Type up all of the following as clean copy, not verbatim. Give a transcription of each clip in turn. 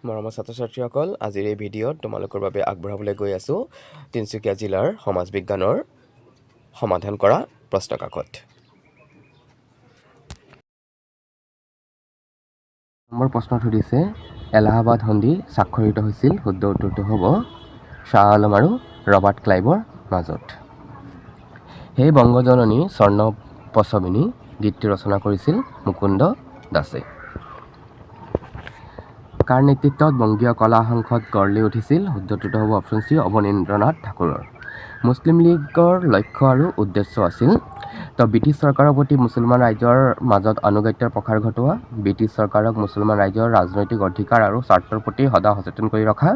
মৰমৰ ছাত্ৰ-ছাত্ৰীসকল, আজিৰ এই ভিডিঅ'ত তোমালোকৰ বাবে আগবঢ়াবলৈ গৈ আছোঁ তিনিচুকীয়া জিলাৰ সমাজ বিজ্ঞানৰ সমাধান কৰা প্ৰশ্ন কাকত। নম্বৰ প্ৰশ্নত সুধিছে, এলাহাবাদ সন্ধি স্বাক্ষৰিত হৈছিল। শুদ্ধ উত্তৰটো হ'ব শ্বাহ আলম আৰু ৰবাৰ্ট ক্লাইভৰ মাজত। সেই বংগজননী স্বৰ্ণপশমিনী গীতটি ৰচনা কৰিছিল মুকুন্দ দাসে। কাৰ নেতৃত্বত বংগীয় কলা সংসদ গঢ় লৈ উঠিছিল? শুদ্ধ উত্তৰটো হ'ব অপশ্যন চি, অৱনীন্দ্ৰনাথ ঠাকুৰৰ। মুছলিম লীগৰ লক্ষ্য আৰু উদ্দেশ্য আছিল তো ব্ৰিটিছ চৰকাৰৰ প্ৰতি মুছলমান ৰাইজৰ মাজত আনুগত্যৰ প্ৰসাৰ ঘটোৱা, ব্ৰিটিছ চৰকাৰক মুছলমান ৰাইজৰ ৰাজনৈতিক অধিকাৰ আৰু স্বাৰ্থৰ প্ৰতি সদা সচেতন কৰি ৰখা,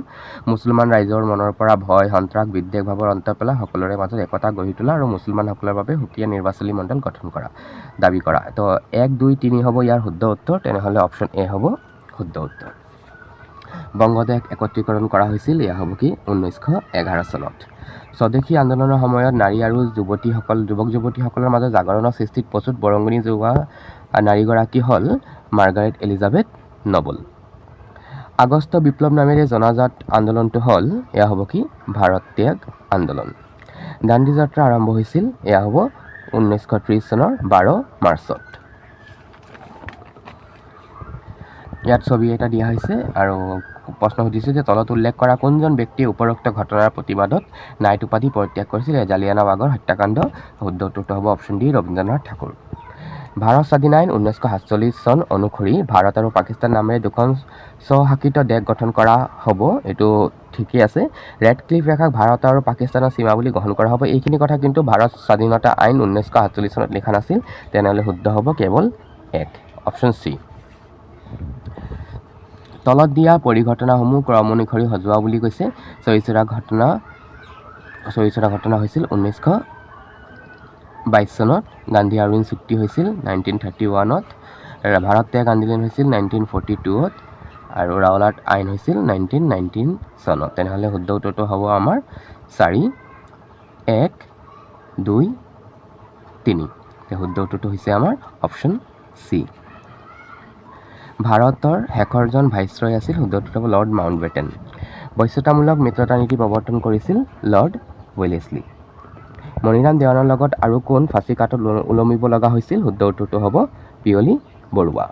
মুছলমান ৰাইজৰ মনৰ পৰা ভয়, সন্ত্ৰাস, বিদ্বেষ ভাৱৰ অন্ত পেলাই সকলোৰে মাজত একতা গঢ়ি তোলা আৰু মুছলমানসকলৰ বাবে সুকীয়া নিৰ্বাচনী মণ্ডল গঠন কৰা দাবী কৰা। তো 1, 2, 3 হ'ব ইয়াৰ শুদ্ধ উত্তৰ। তেনেহ'লে অপশ্যন এ হ'ব শুদ্ধ উত্তৰ। বংগদেশ একত্ৰীকৰণ কৰা হৈছিল, এয়া হ'ব কি 1911 চনত। স্বদেশী আন্দোলনৰ সময়ত নাৰী আৰু যুৱক যুৱতীসকলৰ মাজত জাগৰণৰ সৃষ্টিত প্ৰচুৰ বৰঙণি যোগোৱা নাৰীগৰাকী হ'ল মাৰ্গাৰেট এলিজাবেথ নবল। আগষ্ট বিপ্লৱ নামেৰে জনাজাত আন্দোলনটো হ'ল, এয়া হ'ব কি ভাৰত ত্যাগ আন্দোলন। দাণ্ডী যাত্ৰা আৰম্ভ হৈছিল, এয়া হ'ব 1930 চনৰ 12 মাৰ্চত। ইয়াত ছবি এটা দিয়া হৈছে আৰু প্ৰশ্ন সুধিছে যে তলত উল্লেখ কৰা কোনজন ব্যক্তিয়ে উপৰোক্ত ঘটনাৰ প্ৰতিবাদত নাইট উপাধি পৰিত্যাগ কৰিছিল? জালিয়ানাবাগৰ হত্যাকাণ্ড। শুদ্ধ উত্তৰটো হ'ব অপশ্যন ডি, ৰবীন্দ্ৰনাথ ঠাকুৰ। ভাৰত স্বাধীন আইন 1947 চন অনুসৰি ভাৰত আৰু পাকিস্তান নামেৰে দুখন স্বশাসিত দেশ গঠন কৰা হ'ব। এইটো ঠিকেই আছে। ৰেড ক্লিফ ৰেখাক ভাৰত আৰু পাকিস্তানৰ সীমা বুলি গ্ৰহণ কৰা হ'ব। এইখিনি কথা কিন্তু ভাৰত স্বাধীনতা আইন 1947 চনত লিখা নাছিল। তেনেহ'লে শুদ্ধ হ'ব কেৱল 1, অপশ্যন চি। তলত দিয়া পৰিঘটনাসমূহ ক্ৰম অনুসৰি সজোৱা বুলি কৈছে। চৌৰিচৌৰা ঘটনা হৈছিল 1922 চনত। গান্ধী আৰউইন চুক্তি হৈছিল 1931ত। ভাৰত ত্যাগ আন্দোলন হৈছিল 1942ত আৰু ৰাওলাট আইন হৈছিল 1919 চনত। তেনেহ'লে শুদ্ধ উত্তৰটো হ'ব আমাৰ 4, 1, 2, 3। শুদ্ধ উত্তৰটো হৈছে আমাৰ অপশ্যন চি। ভাৰতৰ শেষৰজন ভাইচৰয় আছিল। শুদ্ধ উত্তৰটো হ'ব লৰ্ড মাউণ্টবেটেন। বশ্যতামূলক মিত্ৰতা নীতি প্ৰৱৰ্তন কৰিছিল লৰ্ড ৱেলেছলি। মণিৰাম দেৱানৰ লগত আৰু কোন ফাঁচী কাঠত ওলমিব লগা হৈছিল? শুদ্ধ উত্তৰটো হ'ব পিয়লি বৰুৱা।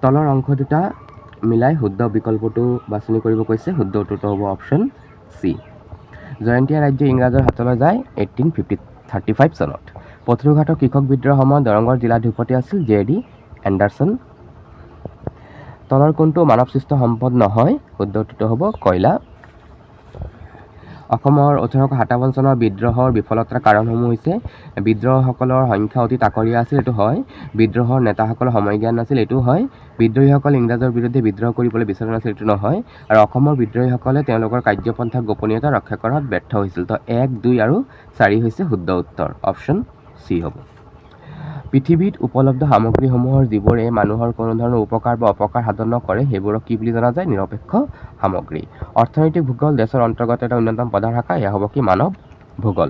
তলৰ অংশ দুটা মিলাই শুদ্ধ বিকল্পটো বাছনি কৰিব কৈছে। শুদ্ধ উত্তৰটো হ'ব অপশ্যন চি। জয়ন্তীয়া ৰাজ্য ইংৰাজৰ হাতলৈ যায় 1835 চনত। পথৰুঘাটৰ কৃষক বিদ্ৰোহৰ সময়ত দৰঙৰ জিলাধিপতি আছিল জে.ডি. এণ্ডাৰছন। তলৰ কোনটো মানৱসৃষ্ট সম্পদ নহয়? শুদ্ধ উত্তৰটো হ'ব কয়লা। অসমৰ 1857 চনৰ বিদ্ৰোহৰ বিফলতাৰ কাৰণসমূহ হৈছে বিদ্ৰোহীসকলৰ সংখ্যা অতি তাকৰীয়া আছিল, এইটো হয়। বিদ্ৰোহৰ নেতাসকলৰ সময় জ্ঞান নাছিল, এইটো হয়। বিদ্ৰোহীসকল ইংৰাজৰ বিৰুদ্ধে বিদ্ৰোহ কৰিবলৈ বিচৰা নাছিল, এইটো নহয়। আৰু অসমৰ বিদ্ৰোহীসকলে তেওঁলোকৰ কাৰ্যপন্থাৰ গোপনীয়তা ৰক্ষা কৰাত ব্যৰ্থ হৈছিল। তো 1, 2 আৰু 4 হৈছে শুদ্ধ উত্তৰ। অপশ্যন চি হ'ব। পৃথিৱীত উপলব্ধ সামগ্ৰীসমূহৰ যিবোৰে মানুহৰ কোনো ধৰণৰ উপকাৰ বা অপকাৰ সাধন নকৰে সেইবোৰক কি বুলি জনা যায়? নিৰপেক্ষ সামগ্ৰী। অৰ্থনৈতিক ভূগোল দেশৰ অন্তৰ্গত এটা অন্যতম প্ৰধান শাখা, এয়া হ'ব কি মানৱ ভূগোল।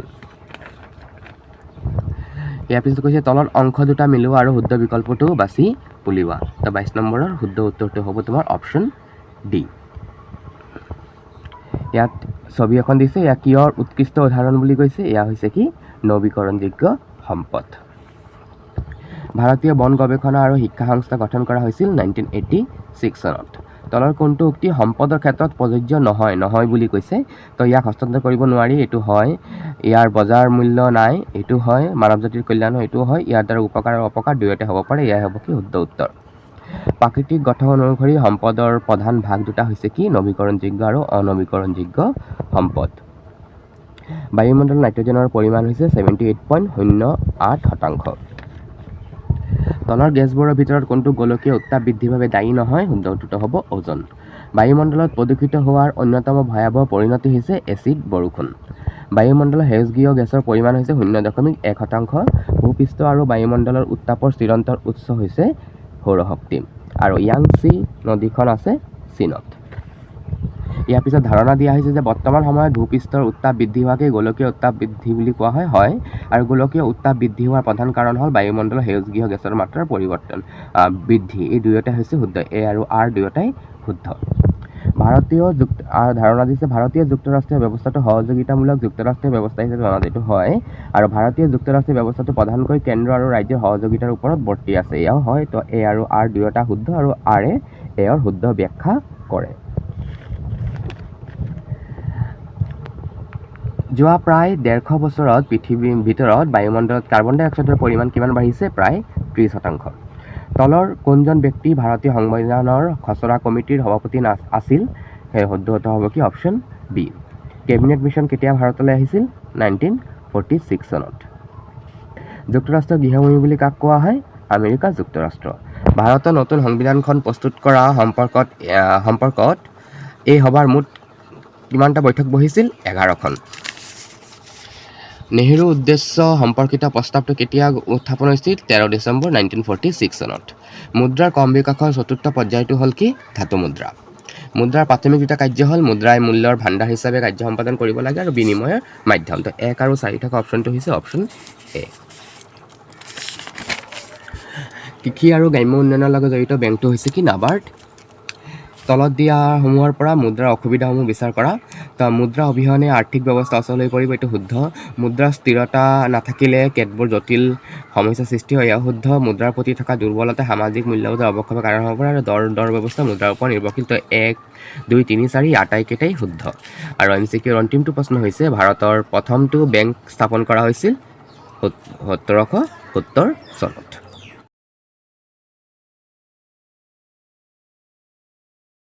ইয়াৰ পিছত কৈছে তলত অংশ দুটা মিলোৱা আৰু শুদ্ধ বিকল্পটো বাছি উলিওৱা। তো 22 নম্বৰৰ শুদ্ধ উত্তৰটো হ'ব তোমাৰ অপশ্যন ডি। ইয়াত ছবি এখন দিছে, ইয়াক কিয়ৰ উৎকৃষ্ট উদাহৰণ বুলি কৈছে? এয়া হৈছে কি নৱীকৰণযোগ্য সম্পদ। ভাৰতীয় বন গৱেষণা আৰু শিক্ষা সংস্থা গঠন কৰা হৈছিল 1986 চনত। তলৰ কোনটো উক্তি সম্পদৰ ক্ষেত্ৰত প্ৰযোজ্য নহয় বুলি কৈছে? তো ইয়াক হস্তান্তৰ কৰিব নোৱাৰি, এইটো হয়। ইয়াৰ বজাৰ মূল্য নাই, এইটো হয়। মানৱ জাতিৰ কল্যাণ হয়, এইটো হয়। ইয়াৰ দ্বাৰা উপকাৰ আৰু অপকাৰ দুয়োটা হ'ব পাৰে, এয়াই হ'ব কি শুদ্ধ উত্তৰ। প্ৰাকৃতিক গঠন অনুসৰি সম্পদৰ প্ৰধান ভাগ দুটা হৈছে কি নৱীকৰণযোগ্য আৰু অনৱীকৰণযোগ্য সম্পদ। বায়ুমণ্ডলত নাইট্ৰজেনৰ পৰিমাণ হৈছে 78.08%। তলৰ গেছবোৰৰ ভিতৰত কোনটো গোলকীয় উত্তাপ বৃদ্ধিৰ বাবে দায়ী নহয়? শুদ্ধ উত্তৰটো হ'ব ওজন। বায়ুমণ্ডলত প্ৰদূষিত হোৱাৰ অন্যতম ভয়াৱহ পৰিণতি হৈছে এচিড বৰষুণ। বায়ুমণ্ডলৰ সেউজগৃহ গেছৰ পৰিমাণ হৈছে 0.1%। ভূপৃষ্ঠ আৰু বায়ুমণ্ডলৰ উত্তাপৰ চিৰন্তন উৎস হৈছে সৌৰশক্তি। আৰু য়াংচি নদীখন আছে চীনত। ইয়াৰ পিছত ধাৰণা দিয়া হৈছে যে বৰ্তমান সময়ত ভূপৃষ্ঠৰ উত্তাপ বৃদ্ধি হোৱাকে গোলকীয় উত্তাপ বৃদ্ধি বুলি কোৱা হয় আৰু গোলকীয় উত্তাপ বৃদ্ধি হোৱাৰ প্ৰধান কাৰণ হ'ল বায়ুমণ্ডলৰ সেউজগৃহ গেছৰ মাত্ৰাৰ পৰিৱৰ্তন বৃদ্ধি। এই দুয়োটাই হৈছে শুদ্ধ, এ আৰু আৰ দুয়োটাই শুদ্ধ। ধাৰণা দিছে ভাৰতীয় যুক্তৰাষ্ট্ৰীয় ব্যৱস্থাটো সহযোগিতামূলক যুক্তৰাষ্ট্ৰীয় ব্যৱস্থা হিচাপে জনা যিটো হয় আৰু ভাৰতীয় যুক্তৰাষ্ট্ৰীয় ব্যৱস্থাটো প্ৰধানকৈ কেন্দ্ৰ আৰু ৰাজ্যৰ সহযোগিতাৰ ওপৰত বৰ্তি আছে। এয়াও হয়, তো এ আৰু আৰ দুয়োটা শুদ্ধ আৰু আৰে এৰ শুদ্ধ ব্যাখ্যা কৰে। যোৱা প্ৰায় 150 বছৰত পৃথিৱীৰ ভিতৰত বায়ুমণ্ডলত কাৰ্বন ডাই অক্সাইডৰ পৰিমাণ কিমান বাঢ়িছে? প্ৰায় 30%। তলৰ কোনজন ব্যক্তি ভাৰতীয় সংবিধানৰ খচৰা কমিটিৰ সভাপতি আছিল? সেই শুদ্ধ হ'ব কি? Option B. কেবিনেট মিছন কেতিয়া ভাৰতলৈ আহিছিল? 1946 চনত। যুক্তৰাষ্ট্ৰৰ গৃহভূমি বুলি কাক কোৱা হয়? আমেৰিকা যুক্তৰাষ্ট্ৰ। ভাৰতৰ নতুন সংবিধানখন প্ৰস্তুত কৰা সম্পৰ্কত এই সভাৰ মুঠ কিমানটা বৈঠক বহিছিল? 11খন। নেহৰু উদ্দেশ্য সম্পৰ্কিত প্ৰস্তাৱটো কেতিয়া উত্থাপন হৈছিল? 13 ডিচেম্বৰ 1946 চনত। মুদ্ৰাৰ ক্ৰম বিকাশৰ চতুৰ্থ পৰ্যায়টো হ'ল কি? ধাতু মুদ্ৰা। মুদ্ৰাৰ প্ৰাথমিক দুটা কাৰ্য হ'ল মুদ্ৰাই মূল্যৰ ভাণ্ডাৰ হিচাপে কাৰ্য সম্পাদন কৰিব লাগে আৰু বিনিময়ৰ মাধ্যম। তো 1 আৰু 4 থকা অপশ্যনটো হৈছে অপশ্যন এ। কৃষি আৰু গ্ৰাম্য উন্নয়নৰ লগত জড়িত বেংকটো হৈছে কি? নাবাৰ্ড। তলত দিয়াসমূহৰ পৰা মুদ্ৰাৰ অসুবিধাসমূহ বিচাৰ কৰা। তো মুদ্ৰা অবিহনে আৰ্থিক ব্যৱস্থা অচল হৈ পৰিব, এইটো শুদ্ধ। মুদ্ৰাৰ স্থিৰতা নাথাকিলে কেতবোৰ জটিল সমস্যাৰ সৃষ্টি হয়, এয়াও শুদ্ধ। মুদ্ৰাৰ প্ৰতি থকা দুৰ্বলতা সামাজিক মূল্যবোধৰ অৱক্ষেপৰ কাৰণ হ'ব পাৰে আৰু দৰ ব্যৱস্থা মুদ্ৰাৰ ওপৰত নিৰ্ভৰশীল। তো 1, 2, 3, 4 আটাইকেইটাই শুদ্ধ। আৰু MCQৰ অন্তিমটো প্ৰশ্ন হৈছে ভাৰতৰ প্ৰথমটো বেংক স্থাপন কৰা হৈছিল 1770 চনত।